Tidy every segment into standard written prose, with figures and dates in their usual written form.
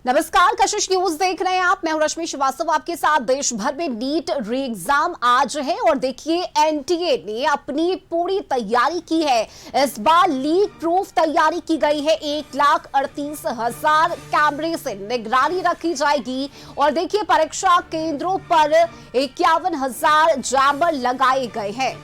नमस्कार, कशिश न्यूज देख रहे हैं आप। मैं हूं रश्मि श्रीवास्तव आपके साथ। देश भर में नीट री एग्जाम आज है और देखिए एनटीए ने अपनी पूरी तैयारी की है। इस बार लीक प्रूफ तैयारी की गई है। 1,38,000 कैमरे से निगरानी रखी जाएगी और देखिए परीक्षा केंद्रों पर 51,000 जैमर लगाए गए हैं।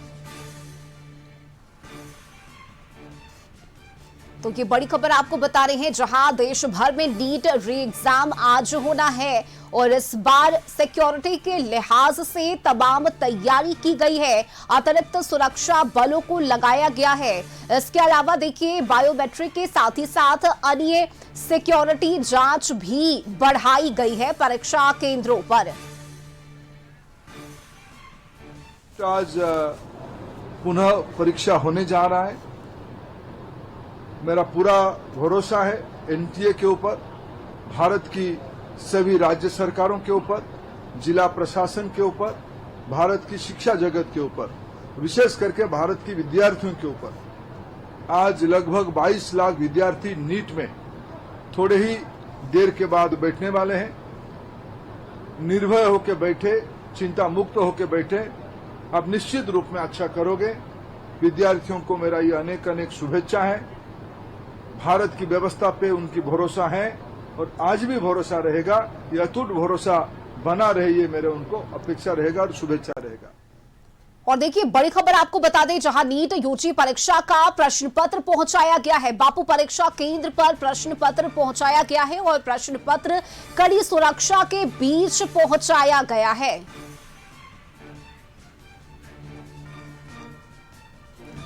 तो ये बड़ी खबर आपको बता रहे हैं, जहां देश भर में नीट री एग्जाम आज होना है और इस बार सिक्योरिटी के लिहाज से तमाम तैयारी की गई है। अतिरिक्त सुरक्षा बलों को लगाया गया है। इसके अलावा देखिए बायोमेट्रिक के साथ ही साथ अन्य सिक्योरिटी जांच भी बढ़ाई गई है परीक्षा केंद्रों पर। आज पुनः परीक्षा होने जा रहा है। मेरा पूरा भरोसा है एनटीए के ऊपर, भारत की सभी राज्य सरकारों के ऊपर, जिला प्रशासन के ऊपर, भारत की शिक्षा जगत के ऊपर, विशेष करके भारत की विद्यार्थियों के ऊपर। आज लगभग 22 लाख विद्यार्थी नीट में थोड़े ही देर के बाद बैठने वाले हैं। निर्भय होकर बैठे, चिंता मुक्त होकर बैठे। आप निश्चित रूप में अच्छा करोगे। विद्यार्थियों को मेरा ये अनेक अनेक शुभेच्छा है। भारत की व्यवस्था पे उनकी भरोसा है और आज भी भरोसा रहेगा। ये अटूट भरोसा बना रहे, ये मेरे उनको अपेक्षा रहेगा और शुभेच्छा रहेगा। और देखिए बड़ी खबर आपको बता दें, जहां नीट यूजी परीक्षा का प्रश्न पत्र पहुंचाया गया है। बापू परीक्षा केंद्र पर प्रश्न पत्र पहुंचाया गया है और प्रश्न पत्र कड़ी सुरक्षा के बीच पहुंचाया गया है।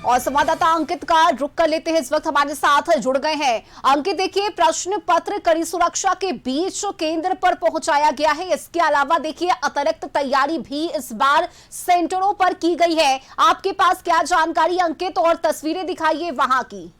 और संवाददाता अंकित का रुख कर लेते हैं, इस वक्त हमारे साथ जुड़ गए हैं। अंकित, देखिए प्रश्न पत्र कड़ी सुरक्षा के बीच केंद्र पर पहुंचाया गया है। इसके अलावा देखिए अतिरिक्त तैयारी भी इस बार सेंटरों पर की गई है। आपके पास क्या जानकारी अंकित, और तस्वीरें दिखाइए वहां की।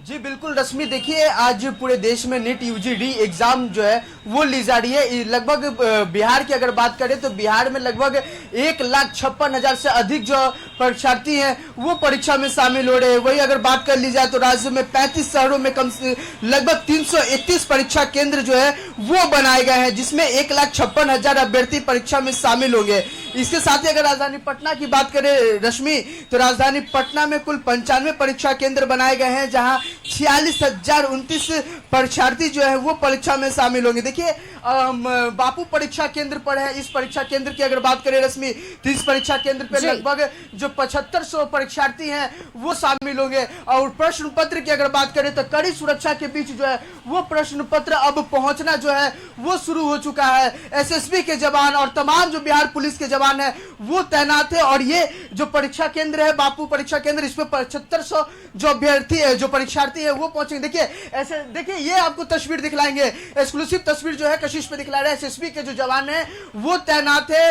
जी बिल्कुल रश्मि, देखिए आज पूरे देश में नीट यूजी री एग्जाम जो है वो ली जा रही है। लगभग बिहार की अगर बात करें तो बिहार में लगभग 1,56,000 से अधिक जो परीक्षार्थी हैं वो परीक्षा में शामिल हो रहे हैं। वही अगर बात कर ली जाए तो राज्य में 35 शहरों में कम से लगभग 331 परीक्षा केंद्र जो है वो बनाए गए हैं, जिसमें 1,56,000 अभ्यर्थी परीक्षा में शामिल होंगे। इसके साथ ही अगर राजधानी पटना की बात करें रश्मि, तो राजधानी पटना में कुल 95 परीक्षा केंद्र बनाए गए हैं, जहां 46,029 परीक्षार्थी जो है वो परीक्षा में शामिल होंगे। देखिए बापू परीक्षा केंद्र पर है। इस परीक्षा केंद्र की अगर बात करें रश्मि, तो इस परीक्षा केंद्र पर लगभग जो 7500 परीक्षार्थी हैं वो शामिल होंगे। और प्रश्न पत्र की अगर बात करें तो कड़ी सुरक्षा के बीच जो है वो प्रश्न पत्र अब पहुंचना जो है वो शुरू हो चुका है। एसएसबी के जवान और तमाम जो बिहार पुलिस के जवान है वो तैनात है। और ये जो परीक्षा केंद्र है बापू परीक्षा केंद्र, इसमें 7500 जो अभ्यर्थी है, जो परीक्षार्थी है वो पहुंचेंगे। देखिए ऐसे देखिए ये आपको तस्वीर दिखलाएंगे, एक्सक्लूसिव तस्वीर जो है कशिश पे दिखला रहे हैं। एसएसबी के जो जवान है वो तैनात है,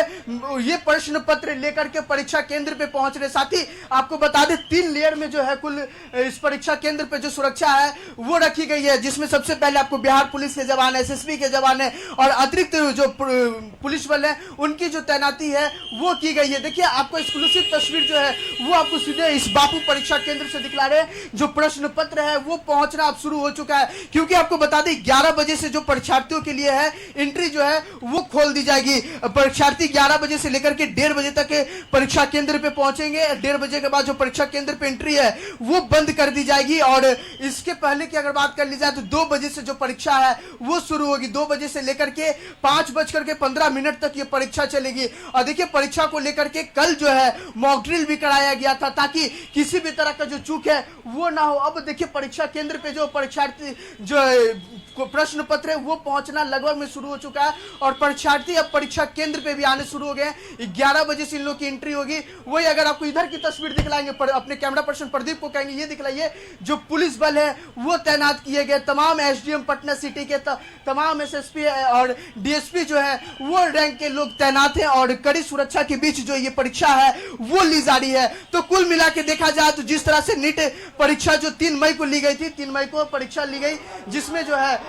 ये प्रश्न पत्र लेकर के परीक्षा केंद्र पे पहुंच रहे। साथ ही आपको बता दें 3 लेयर में जो है कुल इस परीक्षा केंद्र पे जो सुरक्षा है वो रखी गई है, जिसमें सबसे पहले आपको बिहार पुलिस के जवान है, एसएसबी के जवान है और अतिरिक्त जो पुलिस बल है उनकी जो तैनाती है वो की गई है। देखिए आपको एक्सक्लूसिव तस्वीर जो है वो आपको सीधे इस बापू परीक्षा केंद्र से दिखला रहे हैं। जो प्रश्न पत्र है वो पहुंचना अब शुरू हो चुका है, क्योंकि आपको बता दें 11 बजे से जो परीक्षार्थियों के लिए है एंट्री जो है वो खोल दी जाएगी। परीक्षार्थी 11 बजे से लेकर के 1:30 बजे तक परीक्षा केंद्र पे पहुंचेंगे। 1:30 बजे के बाद जो परीक्षा केंद्र पे एंट्री है वो बंद कर दी जाएगी। और इसके पहले की अगर बात कर ली जाए तो 2 बजे से जो परीक्षा है वो शुरू होगी। 2 बजे से लेकर के 5:15 तक ये परीक्षा चलेगी। और देखिए परीक्षा को लेकर के कल जो है मॉक ड्रिल भी कराया गया था, ताकि किसी भी तरह का जो चूक है वो ना हो। अब देखिए परीक्षा केंद्र पे जो परीक्षार्थी जो प्रश्न पत्र है वो पहुंचना लगभग में शुरू हो चुका है और परीक्षार्थी अब परीक्षा केंद्र पे भी आने शुरू हो गए हैं। 11 बजे से इन लोग की एंट्री होगी। वही अगर आपको इधर की तस्वीर दिखलाएंगे, अपने कैमरा पर्सन प्रदीप को कहेंगे ये दिखलाइए, जो पुलिस बल है वो तैनात किए गए। तमाम एसडीएम पटना सिटी के तमाम एसएसपी और डीएसपी जो है वो रैंक के लोग तैनात हैं और कड़ी सुरक्षा के बीच जो ये परीक्षा है वो ली जा रही है। तो कुल मिला के देखा जाए तो जिस तरह से नीट परीक्षा जो 3 मई को ली गई थी, 3 मई को परीक्षा ली गई, जिसमें जो है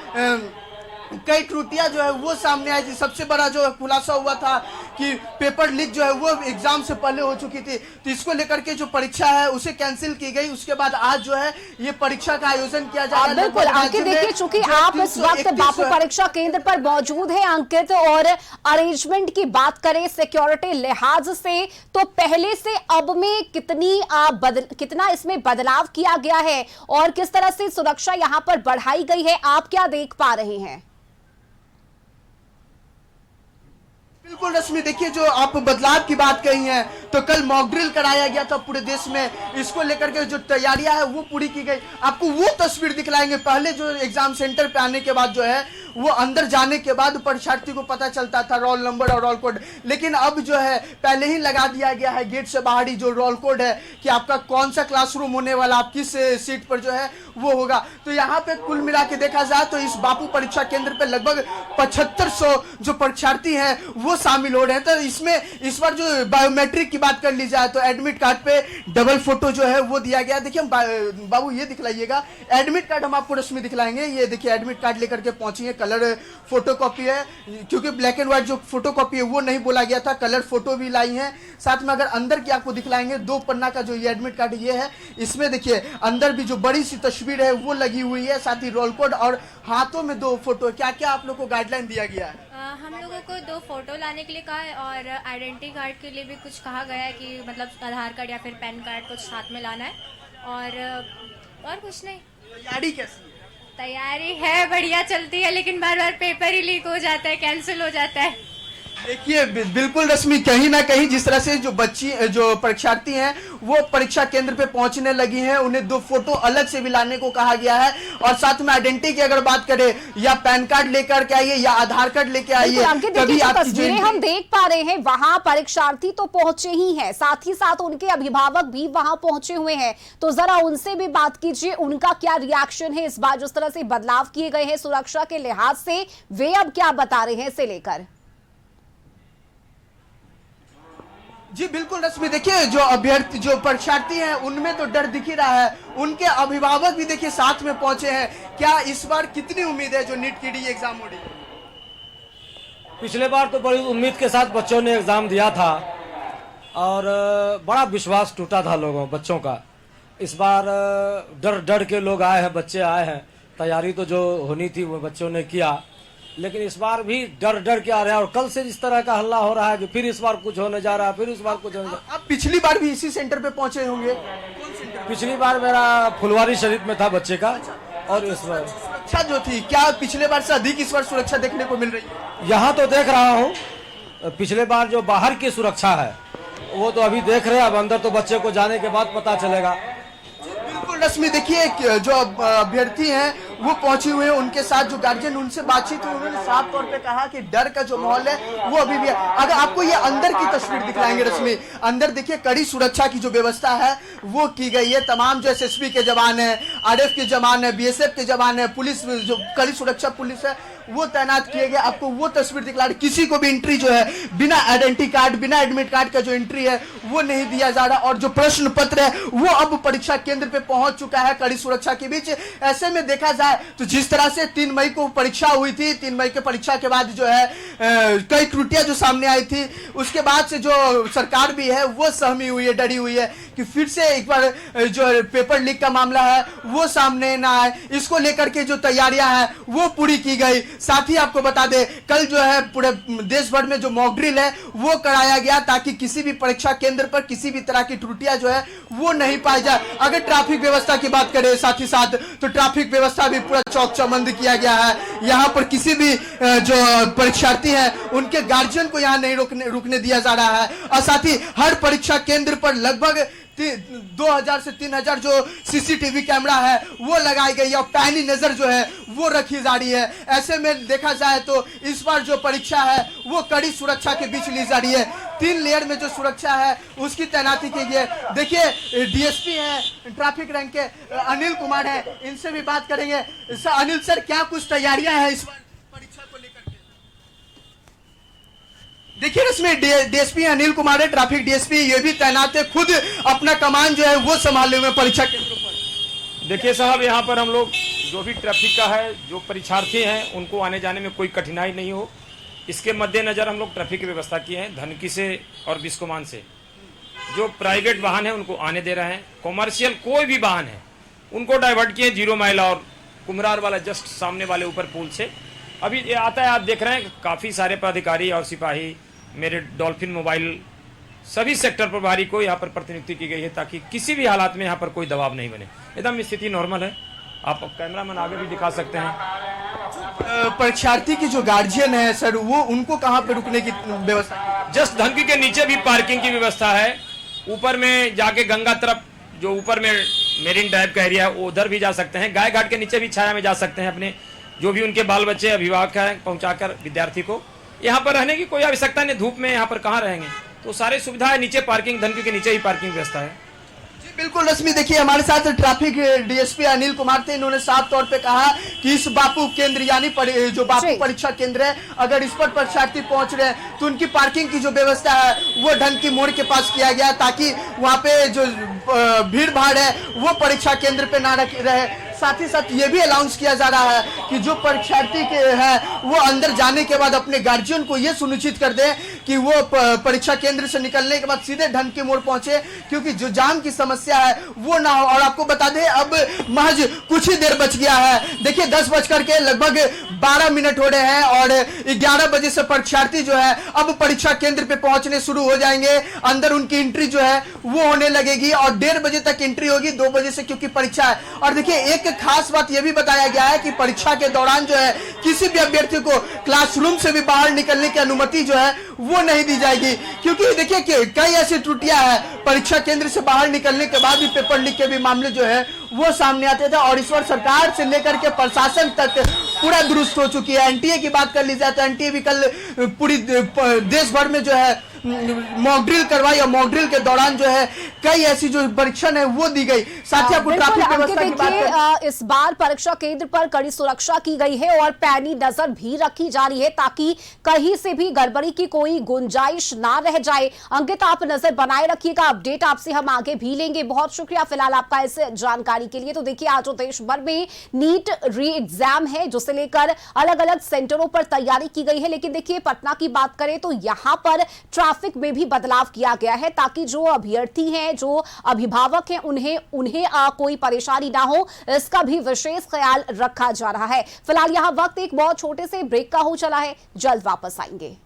कई त्रुटियां जो है वो सामने आई थी। सबसे बड़ा जो खुलासा हुआ था कि कि पेपर लीक जो है वो एग्जाम से पहले हो चुकी थी, तो इसको लेकर के जो परीक्षा है उसे कैंसिल की गई। उसके बाद आज जो है ये परीक्षा का आयोजन किया जा रहा है। बिल्कुल अंकित, देखिए चूंकि आप इस वक्त बापू परीक्षा केंद्र पर मौजूद हैं अंकित, और अरेंजमेंट की बात करें सिक्योरिटी लिहाज से, तो पहले से अब में कितना इसमें बदलाव किया गया है और किस तरह से सुरक्षा यहां पर बढ़ाई गई है, आप क्या देख पा रहे हैं? बिल्कुल रश्मि, देखिए जो आप बदलाव की बात कही है, तो कल मॉक ड्रिल कराया गया था पूरे देश में, इसको लेकर के जो तैयारियां है वो पूरी की गई। आपको वो तस्वीर दिखलाएंगे, पहले जो एग्जाम सेंटर पे आने के बाद जो है वो अंदर जाने के बाद परीक्षार्थी को पता चलता था रोल नंबर और रोल कोड, लेकिन अब जो है पहले ही लगा दिया गया है गेट से बाहरी जो रोल कोड है कि आपका कौन सा क्लासरूम होने वाला, आप किस सीट पर जो है वो होगा। तो यहाँ पे कुल मिला के देखा जाए तो इस बापू परीक्षा केंद्र पे लगभग 7500 जो परीक्षार्थी हैं वो शामिल हो रहे हैं। तो इसमें इस बार जो बायोमेट्रिक की बात कर ली जाए तो एडमिट कार्ड पे डबल फोटो जो है वो दिया गया। देखिए बाबू ये दिखलाइएगा, एडमिट कार्ड हम आपको रश्मि दिखलाएंगे। ये देखिए एडमिट कार्ड लेकर के पहुंची है, कलर फोटो कॉपी है, क्योंकि ब्लैक एंड व्हाइट जो फोटो कॉपी है वो नहीं बोला गया था, कलर फोटो भी लाई है। साथ में अगर अंदर की आपको दिखलाएंगे, 2 पन्ना का जो ये एडमिट कार्ड ये है, इसमें देखिए अंदर भी जो बड़ी सी तस्वीर है वो लगी हुई है, साथ ही रोल कोड और हाथों में 2 फोटो। क्या क्या आप लोग को गाइडलाइन दिया गया है? हम लोगों को 2 फोटो लाने के लिए कहा है और आइडेंटिटी कार्ड के लिए भी कुछ कहा गया है कि मतलब आधार कार्ड या फिर पैन कार्ड कुछ साथ में लाना है, और कुछ नहीं। तैयारी कैसी है? तैयारी है, बढ़िया चलती है, लेकिन बार बार पेपर ही लीक हो जाता है, कैंसिल हो जाता है। देखिए बिल्कुल रश्मि, कहीं ना कहीं जिस तरह से जो परीक्षार्थी हैं वो परीक्षा केंद्र पे पहुंचने लगी हैं, उन्हें 2 फोटो अलग से भी लाने को कहा गया है, और साथ में आइडेंटिटी की अगर बात करें, या पैन कार्ड लेकर के आइए या आधार कार्ड लेके आइए। तभी आपकी तस्वीरें हम देख पा रहे हैं, वहां परीक्षार्थी तो पहुंचे ही हैं, साथ ही साथ उनके अभिभावक भी वहां पहुंचे हुए हैं। तो जरा उनसे भी बात कीजिए, उनका क्या रिएक्शन है इस बार जिस तरह से बदलाव किए गए हैं सुरक्षा के लिहाज से, वे अब क्या बता रहे हैं इसे लेकर? जी बिल्कुल रश्मि, देखिए जो परीक्षार्थी हैं उनमें तो डर दिख ही रहा है, उनके अभिभावक भी देखिए साथ में पहुंचे हैं। क्या इस बार कितनी उम्मीद है जो नीट की डी एग्जाम हो रही है? पिछले बार तो बड़ी उम्मीद के साथ बच्चों ने एग्जाम दिया था और बड़ा विश्वास टूटा था बच्चों का। इस बार डर के लोग आए हैं, बच्चे आए हैं, तैयारी तो जो होनी थी वो बच्चों ने किया, लेकिन इस बार भी डर के आ रहे हैं। और कल से इस तरह का हल्ला हो रहा है कि फिर इस बार कुछ होने जा रहा है, फिर इस बार कुछ होने जा रहा है। आप पिछली बार भी इसी सेंटर पे पहुंचे होंगे? पिछली बार मेरा फुलवारी शरीफ में था बच्चे का, और इस बार सुरक्षा जो थी, क्या पिछले बार से अधिक इस बार सुरक्षा देखने को मिल रही है? यहाँ तो देख रहा हूँ, पिछले बार जो बाहर की सुरक्षा है वो तो अभी देख रहे हैं, अब अंदर तो बच्चे को जाने के बाद पता चलेगा। बिल्कुल रश्मि, देखिए जो अभ्यर्थी हैं वो पहुंचे हुए हैं, उनके साथ जो गार्जियन उनसे बातचीत हुई, उन्होंने साफ तौर पे कहा कि डर का जो माहौल है वो अभी भी है। अगर आपको ये अंदर की तस्वीर दिखलाएंगे रश्मि, अंदर देखिए कड़ी सुरक्षा की जो व्यवस्था है वो की गई है। तमाम जो एसएसबी के जवान है, आरएफ के जवान है, बीएसएफ के जवान है, पुलिस जो कड़ी सुरक्षा पुलिस है वो तैनात किए गए। आपको वो तस्वीर दिखला रही, किसी को भी एंट्री जो है बिना आइडेंटिटी कार्ड, बिना एडमिट कार्ड का जो एंट्री है वो नहीं दिया जा रहा, और जो प्रश्न पत्र है वो अब परीक्षा केंद्र पे पहुंच चुका है कड़ी सुरक्षा के बीच। ऐसे में देखा जाए तो जिस तरह से 3 मई को परीक्षा हुई थी, 3 मई के परीक्षा के बाद जो है कई त्रुटियां जो सामने आई थी, उसके बाद से जो सरकार भी है वो सहमी हुई है, डरी हुई है कि फिर से एक बार जो पेपर लीक का मामला है वो सामने ना आए। इसको लेकर के जो तैयारियां हैं वो पूरी की गई। साथ ही आपको बता दें, कल जो है पूरे देश भर में जो मॉक ड्रिल है वो कराया गया, ताकि किसी भी परीक्षा केंद्र पर किसी भी तरह की त्रुटियां जो है वो नहीं पाई जाए। अगर ट्रैफिक व्यवस्था की बात करें साथ ही साथ, तो ट्रैफिक व्यवस्था भी पूरा चौक चौबंद किया गया है। यहाँ पर किसी भी जो परीक्षार्थी हैं उनके गार्जियन को यहाँ नहीं रुकने दिया जा रहा है, और साथ ही हर परीक्षा केंद्र पर लगभग 2000 से 3000 जो सीसीटीवी कैमरा है वो लगाई गई है, और पैनी नजर जो है वो रखी जा रही है। ऐसे में देखा जाए तो इस बार जो परीक्षा है वो कड़ी सुरक्षा के बीच ली जा रही है। 3 लेयर में जो सुरक्षा है उसकी तैनाती की गई है। देखिए डीएसपी है, ट्रैफिक रैंक के अनिल कुमार है, इनसे भी बात करेंगे। अनिल सर, क्या कुछ तैयारियां हैं इस बार परीक्षा को लेकर? देखिए इसमें डीएसपी अनिल कुमार है, ट्रैफिक डीएसपी, ये भी तैनात है, खुद अपना कमान जो है वो संभाले हुए परीक्षा केंद्रों पर। देखिए साहब, यहाँ पर हम लोग जो भी ट्रैफिक का है, जो परीक्षार्थी हैं उनको आने जाने में कोई कठिनाई नहीं हो, इसके मद्देनजर हम लोग ट्रैफिक की व्यवस्था किए हैं। धनकी से और बिस्कोमान से जो प्राइवेट वाहन है उनको आने दे रहे हैं। कॉमर्शियल कोई भी वाहन है उनको डाइवर्ट किए 0 माइल और कुम्हरार वाला जस्ट सामने वाले ऊपर पुल से। अभी ये आता है, आप देख रहे हैं काफ़ी सारे पदाधिकारी और सिपाही, मेरे डॉल्फिन मोबाइल सभी सेक्टर प्रभारी को यहाँ पर प्रतिनियुक्ति की गई है ताकि किसी भी हालात में यहाँ पर कोई दबाव नहीं बने। एकदम स्थिति नॉर्मल है। आप कैमरामैन आगे भी दिखा सकते हैं। परीक्षार्थी की जो गार्जियन है सर, वो उनको कहाँ पे रुकने की व्यवस्था? जस्ट धनकी के नीचे भी पार्किंग की व्यवस्था है। ऊपर में जाके गंगा तरफ जो ऊपर में मेरीन ड्राइव का एरिया है उधर भी जा सकते हैं। गाय घाट के नीचे भी छाया में जा सकते हैं। अपने जो भी उनके बाल बच्चे अभिभावक हैं पहुंचाकर विद्यार्थी को यहाँ पर रहने की कोई आवश्यकता नहीं। धूप में यहाँ पर कहाँ रहेंगे, तो सारी सुविधा है। नीचे पार्किंग, धनकी के नीचे ही पार्किंग व्यवस्था है। जी बिल्कुल रश्मि, देखिए हमारे साथ ट्रैफिक डीएसपी अनिल कुमार थे। इन्होंने साफ तौर पे कहा कि इस बापू केंद्र यानी जो बापू परीक्षा केंद्र है, अगर इस पर परीक्षार्थी पहुंच रहे हैं तो उनकी पार्किंग की जो व्यवस्था है वो धनकी मोड़ के पास किया गया ताकि वहां पे जो भीड़ भाड़ है वो परीक्षा केंद्र पे ना रहे। साथ ही साथ ये भी अनाउंस किया जा रहा है कि जो परीक्षार्थी के हैं वो अंदर जाने के बाद अपने गार्जियन को ये सुनिश्चित कर दें कि वो परीक्षा केंद्र से निकलने के बाद सीधे धनकी मोड़ पहुंचे, क्योंकि जो जाम की समस्या है वो ना हो। और आपको बता दें अब महज कुछ ही देर बच गया है। देखिए 10 लगभग 12 मिनट हो रहे हैं और 11 बजे से परीक्षार्थी जो है अब परीक्षा केंद्र पे पहुंचने शुरू हो जाएंगे। अंदर उनकी एंट्री जो है वो होने लगेगी और 1:30 बजे तक एंट्री होगी, 2 बजे से क्योंकि परीक्षा है। और देखिए एक खास बात यह भी बताया गया है कि परीक्षा के दौरान जो है किसी भी अभ्यर्थी को क्लासरूम से भी बाहर निकलने की अनुमति जो है वो नहीं दी जाएगी, क्योंकि देखिए कई ऐसी त्रुटियां हैं परीक्षा केंद्र से बाहर निकलने के बाद भी पेपर लीक के भी मामले जो है वो सामने आते थे। और इस बार सरकार से लेकर के प्रशासन तक पूरा दुरुस्त हो चुकी है। एनटीए की बात कर ली जाए तो एनटीए भी कल पूरी देश भर में जो है मॉक ड्रिल करवाई और मॉक ड्रिल के दौरान जो है कई ऐसी जो परीक्षण है वो दी गई। साथ ही आपको ट्रैफिक व्यवस्था की बात करें, इस बार परीक्षा केंद्र पर कड़ी सुरक्षा की गई है और पैनी नजर भी रखी जा रही है ताकि कहीं से भी गड़बड़ी की कोई गुंजाइश ना रह जाए। अंकित, आप नजर बनाए रखिएगा, अपडेट आपसे हम आगे भी लेंगे। बहुत शुक्रिया फिलहाल आपका इस जानकारी के लिए। तो देखिए आज देश भर में नीट री एग्जाम है जिसे लेकर अलग अलग सेंटरों पर तैयारी की गई है, लेकिन देखिए पटना की बात करें तो यहां पर ट्रैफिक में भी बदलाव किया गया है ताकि जो अभ्यर्थी हैं, जो अभिभावक हैं, उन्हें कोई परेशानी ना हो, इसका भी विशेष ख्याल रखा जा रहा है। फिलहाल यहां वक्त एक बहुत छोटे से ब्रेक का हो चला है, जल्द वापस आएंगे।